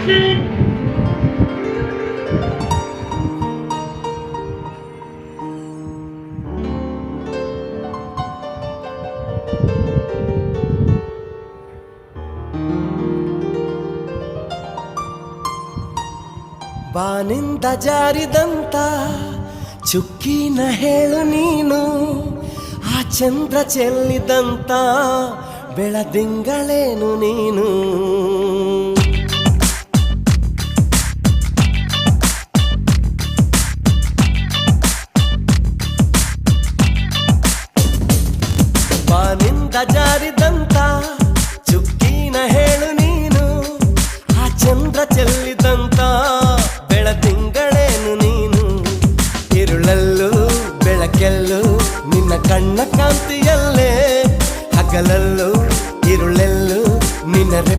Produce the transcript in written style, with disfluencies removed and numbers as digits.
ಬಾನಿಂದ ಜಾರಿದಂತ ಚುಕ್ಕಿನ ಹೇಳು ನೀನು, ಆ ಚಂದ್ರ ಚೆಲ್ಲಿದಂತ ಬೆಳದಿಂಗಳೇನು ನೀನು. ಬಾನಿಂದ ಜಾರಿದಂತ ಚುಕ್ಕಿನ ಹೇಳು ನೀನು, ಆ ಚಂದ್ರ ಚೆಲ್ಲಿದಂತ ಬೆಳದಿಂಗಳೇನು ನೀನು. ಇರುಳಲ್ಲೂ ಬೆಳಕೆಲ್ಲೂ ನಿನ್ನ ಕಣ್ಣ ಕಾಂತಿಯಲ್ಲೇ, ಹಗಲಲ್ಲೂ